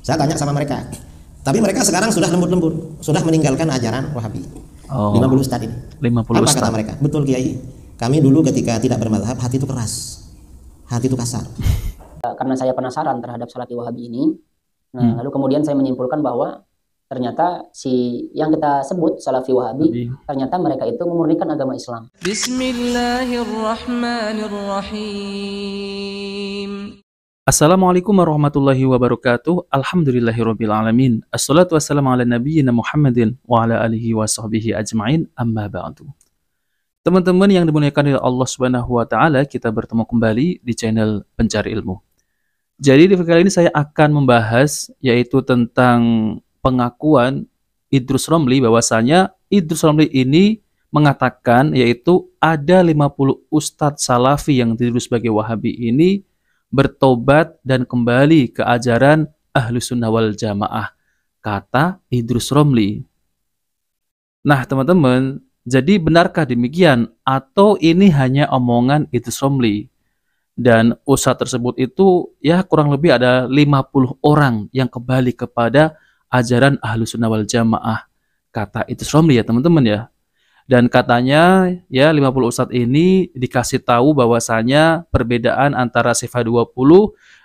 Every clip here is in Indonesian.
Saya tanya sama mereka, tapi mereka sekarang sudah lembut-lembut, sudah meninggalkan ajaran Wahabi. 50 ustadz ini. 50 Apa ustadz. kata mereka? Betul Kiai, kami dulu ketika tidak bermadhab hati itu keras, hati itu kasar. Karena saya penasaran terhadap Salafi Wahabi ini, lalu kemudian saya menyimpulkan bahwa ternyata si yang kita sebut Salafi Wahabi, ternyata mereka itu memurnikan agama Islam. Bismillahirrahmanirrahim. Assalamualaikum warahmatullahi wabarakatuh. Alhamdulillahirabbil alamin. Assalatu wassalamu ala nabiyyina Muhammadin wa ala alihi wa sahbihi ajma'in. Amma ba'du. Teman-teman yang dimuliakan oleh Allah Subhanahu wa taala, kita bertemu kembali di channel Pencari Ilmu. Jadi di video kali ini saya akan membahas yaitu tentang pengakuan Idrus Romli, bahwasanya Idrus Romli ini mengatakan yaitu ada 50 ustadz salafi yang dituduh sebagai Wahabi ini bertobat dan kembali ke ajaran Ahlus Sunnah wal Jamaah, kata Idrus Romli. Nah teman-teman, jadi benarkah demikian atau ini hanya omongan Idrus Romli? Dan ustadz tersebut itu ya kurang lebih ada 50 orang yang kembali kepada ajaran Ahlus Sunnah wal Jamaah, kata Idrus Romli ya teman-teman ya. Dan katanya ya 50 ustadz ini dikasih tahu bahwasanya perbedaan antara sifat 20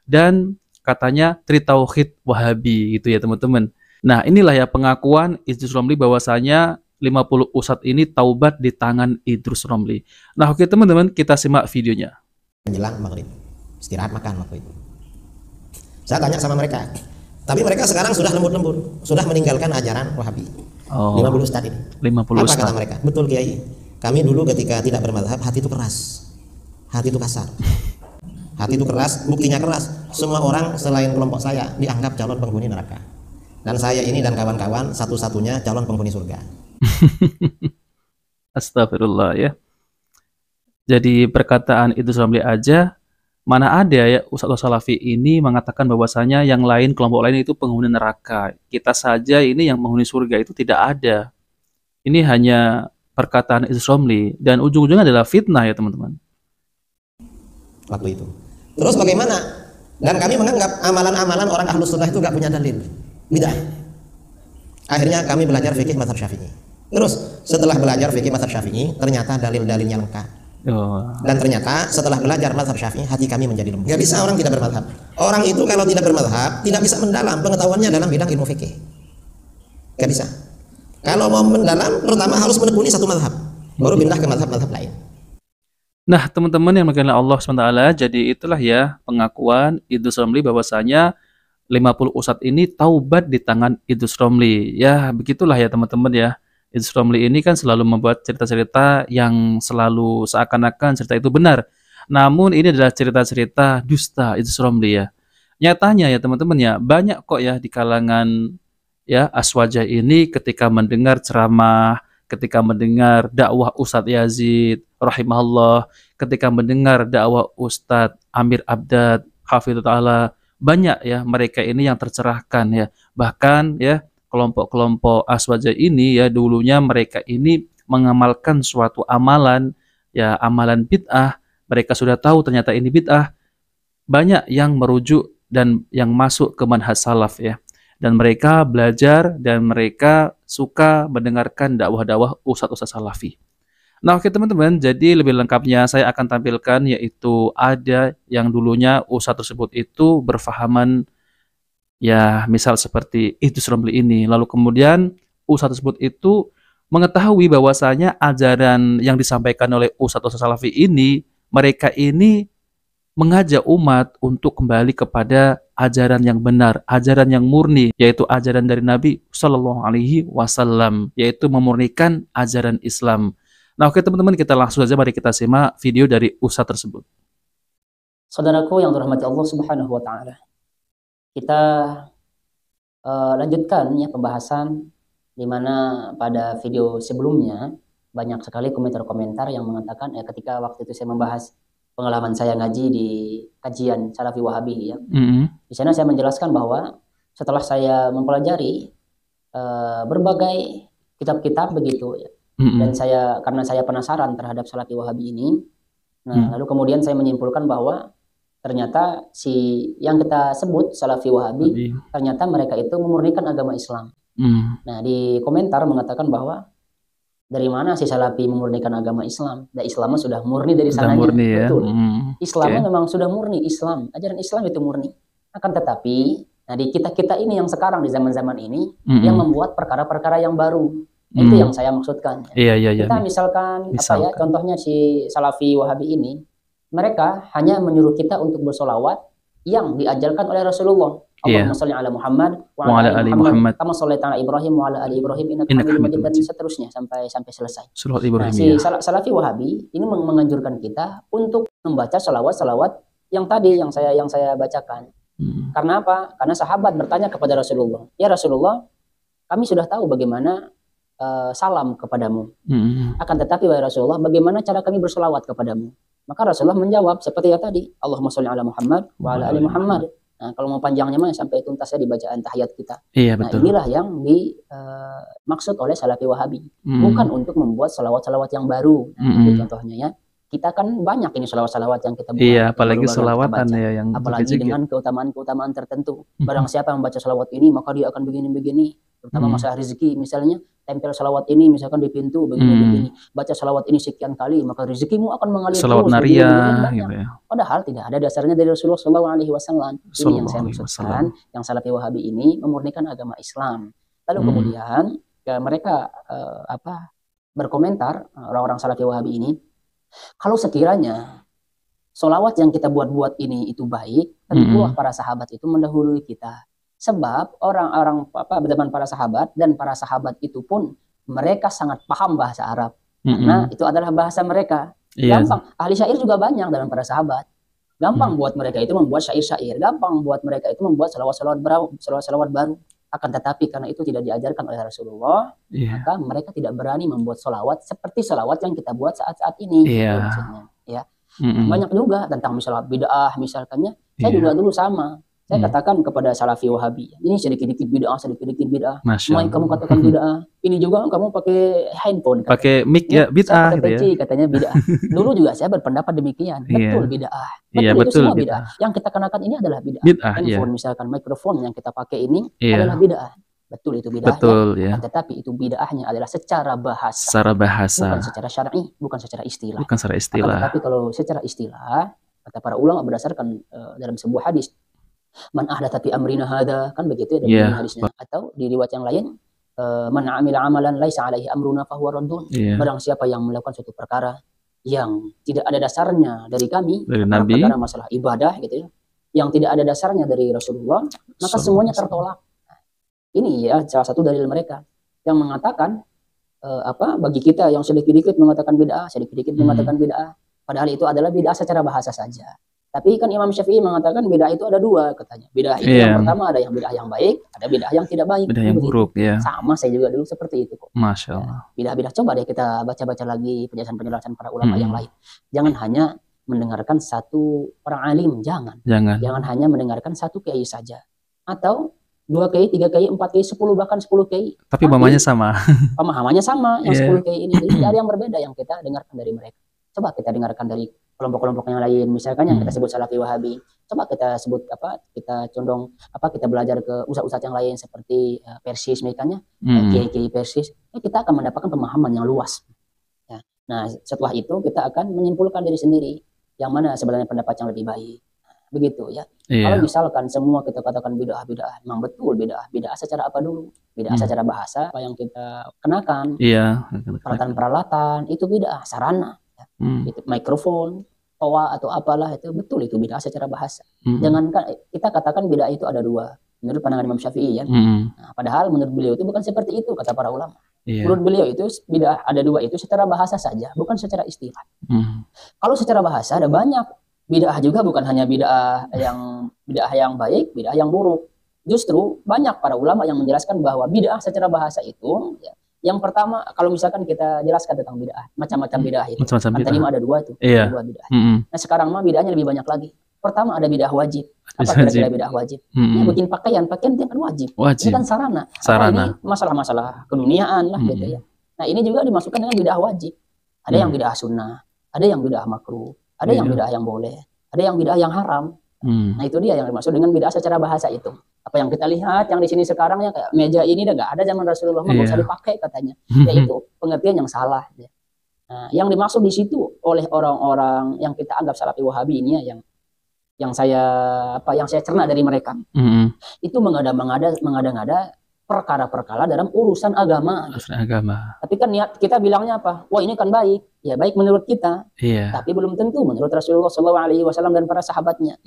dan katanya Tri Tauhid Wahabi gitu ya teman-teman. Nah inilah ya pengakuan Idrus Romli bahwasanya 50 ustadz ini taubat di tangan Idrus Romli. Nah oke teman-teman, kita simak videonya. Menjelang maghrib, istirahat makan waktu itu. Saya tanya sama mereka, tapi mereka sekarang sudah lembut-lembut, sudah meninggalkan ajaran Wahabi. 50 ustadz ini. 50 Apa ustadz. kata mereka? Betul Kiai, kami dulu ketika tidak bermadhab hati itu keras, hati itu kasar, hati itu keras. Buktinya keras, semua orang selain kelompok saya dianggap calon penghuni neraka, dan saya ini dan kawan-kawan satu-satunya calon penghuni surga. Astagfirullah ya. Jadi perkataan Idrus Romli aja, mana ada ya Ustadz Salafi ini mengatakan bahwasanya yang lain, kelompok lain itu penghuni neraka. Kita saja ini yang penghuni surga, itu tidak ada. Ini hanya perkataan Idrus Romli dan ujung-ujungnya adalah fitnah ya teman-teman. Waktu itu. Terus bagaimana? Dan kami menganggap amalan-amalan orang Ahlus Sunnah itu gak punya dalil, bidah. Akhirnya kami belajar fikih mazhab Syafi'i. Terus setelah belajar fikih mazhab Syafi'i, ternyata dalil-dalilnya lengkap. Dan ternyata setelah belajar mazhab Syafi'i, hati kami menjadi lembut. Gak bisa orang tidak bermadhab. Orang itu kalau tidak bermadhab tidak bisa mendalam pengetahuannya dalam bidang ilmu fikih. Gak bisa. Kalau mau mendalam, pertama harus menekuni satu mazhab, baru pindah ke mazhab-mazhab lain. Nah teman-teman yang dimuliakan Allah SWT, jadi itulah ya pengakuan Idrus Romli bahwasanya 50 ustadz ini taubat di tangan Idrus Romli. Ya begitulah ya teman-teman ya. Idrus Romli ini kan selalu membuat cerita-cerita yang selalu seakan-akan cerita itu benar. Namun ini adalah cerita-cerita dusta Idrus Romli ya. Nyatanya ya teman-teman ya, banyak kok ya di kalangan ya Aswaja ini ketika mendengar ceramah, ketika mendengar dakwah Ustadz Yazid rahimahullah, ketika mendengar dakwah Ustadz Amir Abdad hafidhullah ta'ala, banyak ya mereka ini yang tercerahkan ya. Bahkan ya kelompok-kelompok Aswaja ini ya dulunya mereka ini mengamalkan suatu amalan ya, amalan bid'ah. Mereka sudah tahu ternyata ini bid'ah. Banyak yang merujuk dan yang masuk ke manhaj salaf ya. Dan mereka belajar dan mereka suka mendengarkan dakwah-dakwah ustadz-ustadz salafi. Nah oke teman-teman, jadi lebih lengkapnya saya akan tampilkan yaitu ada yang dulunya ustadz tersebut itu berfahaman ya misal seperti Idrus Romli ini, lalu kemudian ustadz tersebut itu mengetahui bahwasanya ajaran yang disampaikan oleh ustadz salafi ini, mereka ini mengajak umat untuk kembali kepada ajaran yang benar, ajaran yang murni, yaitu ajaran dari Nabi Shallallahu Alaihi Wasallam, yaitu memurnikan ajaran Islam. Nah oke teman-teman, kita langsung saja mari kita simak video dari ustadz tersebut. Saudaraku yang dirahmati Allah Subhanahu wa taala. Kita lanjutkan ya pembahasan, di mana pada video sebelumnya banyak sekali komentar-komentar yang mengatakan ketika waktu itu saya membahas pengalaman saya ngaji di kajian Salafi Wahabi ya. Di sana saya menjelaskan bahwa setelah saya mempelajari berbagai kitab-kitab begitu ya, dan karena saya penasaran terhadap Salafi Wahabi ini, lalu kemudian saya menyimpulkan bahwa ternyata si yang kita sebut Salafi Wahabi, Tapi, ternyata mereka itu memurnikan agama Islam. Nah, di komentar mengatakan bahwa dari mana si Salafi memurnikan agama Islam? Dan Islamnya sudah murni dari sudah sananya. murni ya. Betul. Islamnya Oke. memang sudah murni, Islam. Ajaran Islam itu murni. Akan tetapi, nah di kita-kita ini yang sekarang di zaman-zaman ini yang membuat perkara-perkara yang baru. Nah, itu yang saya maksudkan. Iya Kita nih. misalkan apa ya, Misalkan. contohnya si Salafi Wahabi ini, mereka hanya menyuruh kita untuk bersolawat yang diajarkan oleh Rasulullah. Iya. Allahumma sholli ala Muhammad Wa ala ali Muhammad. kama shallaita ala Ibrahim wa ala ali Ibrahim innaka Innaka Hamidum Hamidum Majid, dan Majid. seterusnya sampai selesai. Surat Nah, Ibrahim si ya. Salafi Wahabi ini menganjurkan kita untuk membaca salawat-salawat yang tadi yang saya bacakan. Karena apa? Karena sahabat bertanya kepada Rasulullah, "Ya Rasulullah, kami sudah tahu bagaimana salam kepadamu. Akan tetapi wahai Rasulullah, bagaimana cara kami bersolawat kepadamu?" Maka Rasulullah menjawab seperti yang tadi, Allahumma sholli ala Muhammad wa ala ali Muhammad. Nah, kalau mau panjangnya mah sampai tuntasnya di bacaan tahiyat kita. Iya Nah, betul. inilah yang dimaksud oleh Salafi Wahabi. Bukan untuk membuat salawat-salawat yang baru. Nah, itu contohnya ya. Kita kan banyak ini salawat-salawat yang kita buat. Iya, yang apalagi baru-baru kita selawatan baca. ya yang Apalagi zikir-zikir. dengan keutamaan-keutamaan tertentu. Barang siapa yang membaca salawat ini, maka dia akan begini-begini. Terutama masalah rezeki, misalnya tempel salawat ini misalkan di pintu begini-begini. Baca salawat ini sekian kali, maka rezekimu akan mengalir Salawat terus. naria Banyak. gitu ya. Padahal tidak ada dasarnya dari Rasulullah SAW. Ini yang saya maksudkan, yang Salafi Wahabi ini memurnikan agama Islam. Lalu kemudian mereka berkomentar, orang-orang Salafi Wahabi ini, kalau sekiranya solawat yang kita buat-buat ini itu baik, tentulah para sahabat itu mendahului kita. Sebab orang-orang zaman para sahabat, dan para sahabat itu pun mereka sangat paham bahasa Arab. Karena itu adalah bahasa mereka. Iya. Gampang. Ahli syair juga banyak dalam para sahabat. Gampang buat mereka itu membuat syair-syair. Gampang buat mereka itu membuat salawat-salawat baru. Akan tetapi karena itu tidak diajarkan oleh Rasulullah, maka mereka tidak berani membuat salawat seperti salawat yang kita buat saat-saat ini. Iya. Maksudnya, ya. Banyak juga tentang misalnya bid'ah misalkannya. Saya juga dulu sama. Saya katakan kepada Salafi Wahabi, ini sedikit-sedikit bid'ah. Main kamu katakan bid'ah. Ini juga kamu pakai handphone. Pakai mic ya bid'ah gitu ya. Peci, katanya bid'ah. Dulu juga saya berpendapat demikian. Betul bid'ah. Iya, Betul, itu betul semua bid'ah. Yang kita kenakan ini adalah bid'ah. Handphone misalkan, mikrofon yang kita pakai ini adalah bid'ah. Betul itu bid'ahnya. Betul ya. Tetapi itu bid'ahnya adalah secara bahasa. Secara bahasa. Bukan secara syar'i, bukan secara istilah. Bukan secara istilah. Tetapi kalau secara istilah, kata para ulama berdasarkan dalam sebuah hadis, man ahdatsa fi amrina hadza, kan begitu ya dalam hadisnya. Atau di riwayat yang lain, man amila amalan laisa alaihi amruna fahuwa raddun. Barang siapa yang melakukan suatu perkara yang tidak ada dasarnya dari kami, dari Nabi, perkara masalah ibadah gitu ya, yang tidak ada dasarnya dari Rasulullah, maka semuanya tertolak. Ini ya salah satu dalil mereka yang mengatakan bagi kita yang sedikit-sedikit mengatakan bid'ah, sedikit-sedikit mengatakan bid'ah, padahal itu adalah bid'ah secara bahasa saja. Tapi kan Imam Syafi'i mengatakan bid'ah itu ada dua, katanya. Bid'ah itu yang pertama ada yang bid'ah yang baik, ada bid'ah yang tidak baik. Bid'ah yang buruk ya. Sama, saya juga dulu seperti itu kok. Masya Allah. Bid'ah-bid'ah, coba deh kita baca-baca lagi penjelasan-penjelasan para ulama yang lain. Jangan hanya mendengarkan satu orang alim, jangan. Jangan hanya mendengarkan satu kiai saja. Atau 2 kiai, 3 kiai, 4 kiai, 10 bahkan 10 kiai. Tapi pemahamannya sama. Pemahamannya sama yang 10 kiai ini. Jadi tidak ada yang berbeda yang kita dengarkan dari mereka. Coba kita dengarkan dari kelompok-kelompok yang lain, misalkan yang kita sebut Salafi Wahabi. Coba kita sebut kita condong kita belajar ke ustaz-ustaz yang lain seperti Persis misalnya, kiai-kiai Persis. Kita akan mendapatkan pemahaman yang luas. Ya. Nah, setelah itu kita akan menyimpulkan diri sendiri yang mana sebenarnya pendapat yang lebih baik. Begitu ya. Kalau misalkan semua kita katakan bid'ah, memang betul bid'ah secara apa dulu? Bid'ah secara bahasa, apa yang kita kenakan, peralatan-peralatan itu bid'ah, sarana. Itu mikrofon, toa atau apalah itu betul itu bid'ah secara bahasa. Jangankan kita katakan bid'ah itu ada dua menurut pandangan Imam Syafi'i ya. Nah, padahal menurut beliau itu bukan seperti itu kata para ulama. Menurut beliau itu bid'ah ada dua itu secara bahasa saja, bukan secara istilah. Kalau secara bahasa ada banyak bid'ah juga, bukan hanya bid'ah yang baik, bid'ah yang buruk. Justru banyak para ulama yang menjelaskan bahwa bid'ah secara bahasa itu ya, yang pertama, kalau misalkan kita jelaskan tentang bid'ah, macam-macam bid'ah itu. Tadi ada dua tuh, dua bid'ah. Nah, sekarang mah bid'ahnya lebih banyak lagi. Pertama ada bid'ah wajib. Apa kira-kira bid'ah wajib? Ini bikin pakaian itu kan wajib. Ini kan sarana. Ini masalah-masalah keduniaan lah gitu ya. Nah, ini juga dimasukkan dengan bid'ah wajib. Ada yang bid'ah sunnah, ada yang bid'ah makruh, ada yang bid'ah yang boleh, ada yang bid'ah yang haram. Nah itu dia yang dimaksud dengan bid'ah secara bahasa itu. Apa yang kita lihat yang di sini sekarang ya kayak meja ini udah nggak ada zaman Rasulullah, nggak usah dipakai katanya. Ya itu pengertian yang salah. Nah, yang dimaksud di situ oleh orang-orang yang kita anggap salafi wahabi ini ya, yang saya cerna dari mereka, itu mengada-ngada perkara-perkara dalam urusan agama. Tapi kan niat kita bilangnya apa? Wah ini kan baik, ya baik menurut kita. Tapi belum tentu menurut Rasulullah SAW dan para sahabatnya.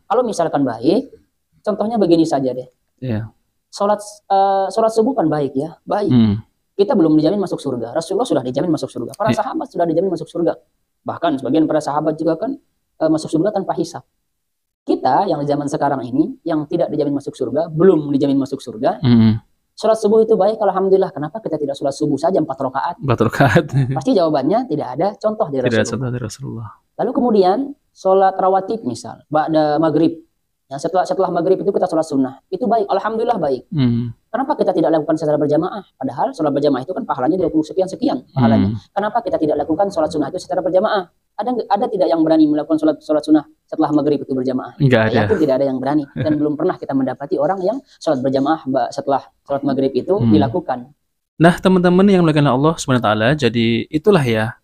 Kalau misalkan baik, contohnya begini saja deh. Sholat subuh kan baik ya, baik. Kita belum dijamin masuk surga. Rasulullah sudah dijamin masuk surga. Para sahabat sudah dijamin masuk surga. Bahkan sebagian para sahabat juga kan masuk surga tanpa hisab. Kita yang di zaman sekarang ini yang tidak dijamin masuk surga, belum dijamin masuk surga. Sholat subuh itu baik, alhamdulillah. Kenapa kita tidak sholat subuh saja 4 rakaat? 4 rakaat. Pasti jawabannya tidak ada contoh dari Rasulullah. Lalu kemudian sholat rawatib misal, ba'da maghrib. Ya, setelah maghrib itu kita sholat sunnah. Itu baik, alhamdulillah baik. Kenapa kita tidak lakukan secara berjamaah? Padahal sholat berjamaah itu kan pahalanya 20 sekian pahalanya. Kenapa kita tidak lakukan sholat sunnah itu secara berjamaah? Ada tidak yang berani melakukan sholat sunnah setelah maghrib itu berjamaah? Enggak ada. Yakin tidak ada yang berani. Dan belum pernah kita mendapati orang yang sholat berjamaah setelah sholat maghrib itu dilakukan. Nah teman-teman yang dimuliakan Allah SWT, jadi itulah ya,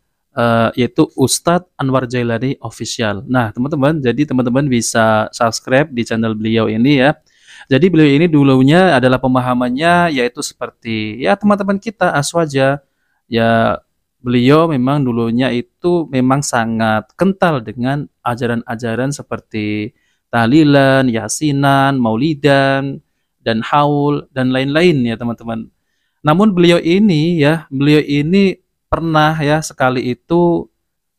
yaitu Ustadz Anwar Jailani Official. Nah teman-teman, jadi teman-teman bisa subscribe di channel beliau ini ya. Jadi beliau ini dulunya adalah pemahamannya yaitu seperti ya teman-teman kita aswaja ya, beliau memang dulunya itu memang sangat kental dengan ajaran-ajaran seperti tahlilan, yasinan, maulidan, dan haul dan lain-lain ya teman-teman. Namun beliau ini pernah ya sekali itu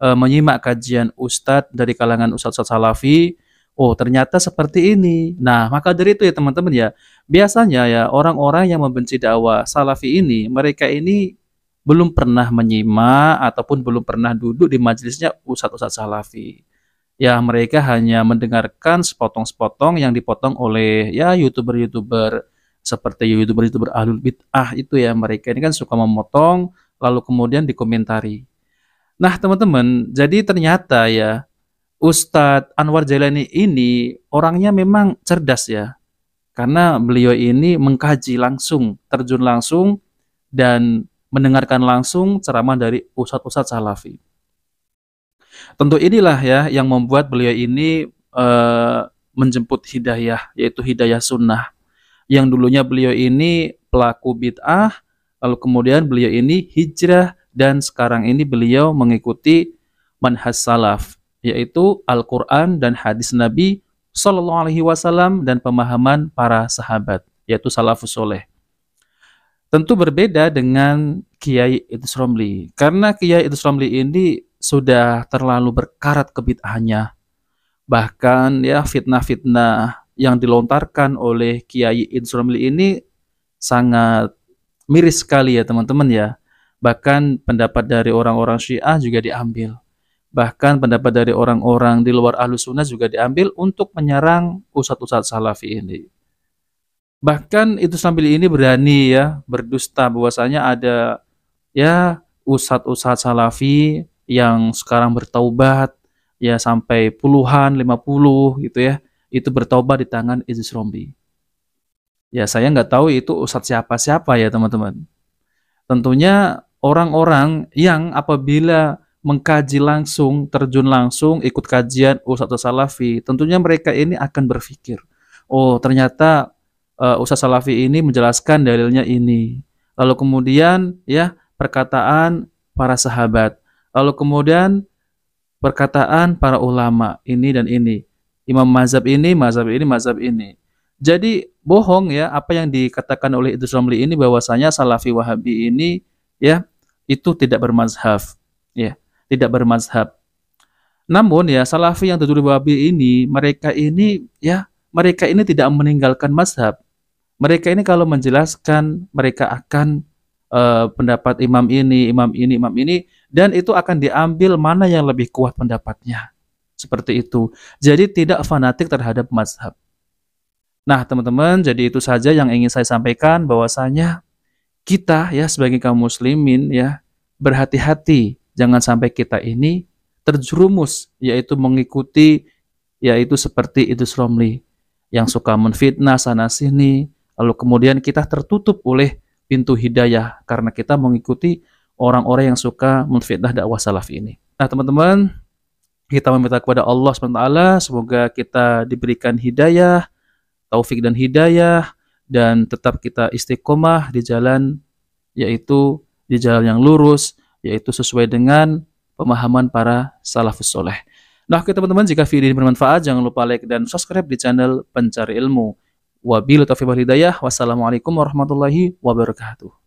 menyimak kajian ustadz dari kalangan ustadz salafi. Oh ternyata seperti ini. Nah maka dari itu ya teman-teman ya, biasanya ya orang-orang yang membenci dakwah salafi ini, mereka ini belum pernah menyimak ataupun belum pernah duduk di majelisnya ustadz-ustadz salafi. Ya mereka hanya mendengarkan sepotong-sepotong yang dipotong oleh ya youtuber-youtuber seperti youtuber-youtuber ahlul bid'ah itu ya, mereka ini kan suka memotong lalu kemudian dikomentari. Nah teman-teman, jadi ternyata ya Ustadz Anwar Jailani ini orangnya memang cerdas ya, karena beliau ini mengkaji langsung, terjun langsung, dan mendengarkan langsung ceramah dari ustadz-ustadz salafi. Tentu inilah ya yang membuat beliau ini menjemput hidayah, yaitu hidayah sunnah. Yang dulunya beliau ini pelaku bid'ah, lalu kemudian beliau ini hijrah, dan sekarang ini beliau mengikuti manhaj salaf, yaitu Al-Quran dan hadis Nabi SAW dan pemahaman para sahabat, yaitu salafus soleh. Tentu berbeda dengan Kiai Idrus Romli, karena Kiai Idrus Romli ini sudah terlalu berkarat kebid'ahannya. Bahkan ya fitnah-fitnah yang dilontarkan oleh Kiai Idrus Romli ini sangat miris sekali ya teman-teman ya. Bahkan pendapat dari orang-orang Syiah juga diambil. Bahkan pendapat dari orang-orang di luar Ahlus Sunnah juga diambil untuk menyerang ustadz-ustadz salafi ini. Bahkan Idrus Romli ini berani ya berdusta bahwasanya ada ya ustadz-ustadz salafi yang sekarang bertaubat ya sampai puluhan, 50 gitu ya, itu bertaubat di tangan Idrus Romli. Ya saya nggak tahu itu ustadz siapa-siapa ya teman-teman. Tentunya orang-orang yang apabila mengkaji langsung, terjun langsung, ikut kajian ustadz salafi, tentunya mereka ini akan berpikir, oh ternyata ustadz salafi ini menjelaskan dalilnya ini. Lalu kemudian ya perkataan para sahabat. Lalu kemudian perkataan para ulama ini dan ini. Imam mazhab ini, mazhab ini, mazhab ini. Jadi bohong ya apa yang dikatakan oleh Idrus Romli ini bahwasanya salafi wahabi ini ya itu tidak bermazhab. Ya, tidak bermazhab. Namun ya salafi yang dituduh wahabi ini, mereka ini tidak meninggalkan mazhab. Mereka ini kalau menjelaskan mereka akan pendapat imam ini, imam ini, imam ini, dan itu akan diambil mana yang lebih kuat pendapatnya. Seperti itu. Jadi tidak fanatik terhadap mazhab. Nah teman-teman, jadi itu saja yang ingin saya sampaikan, bahwasanya kita ya sebagai kaum muslimin ya berhati-hati, jangan sampai kita ini terjerumus, yaitu mengikuti yaitu seperti Idrus Romli yang suka menfitnah sana sini, lalu kemudian kita tertutup oleh pintu hidayah karena kita mengikuti orang-orang yang suka menfitnah dakwah salafi ini. Nah, teman-teman, kita meminta kepada Allah SWT semoga kita diberikan hidayah, taufik dan hidayah, dan tetap kita istiqomah di jalan, yaitu di jalan yang lurus, yaitu sesuai dengan pemahaman para salafus soleh. Nah, oke teman-teman, jika video ini bermanfaat, jangan lupa like dan subscribe di channel Pencari Ilmu. Wabillahi taufiq wal hidayah. Wassalamualaikum warahmatullahi wabarakatuh.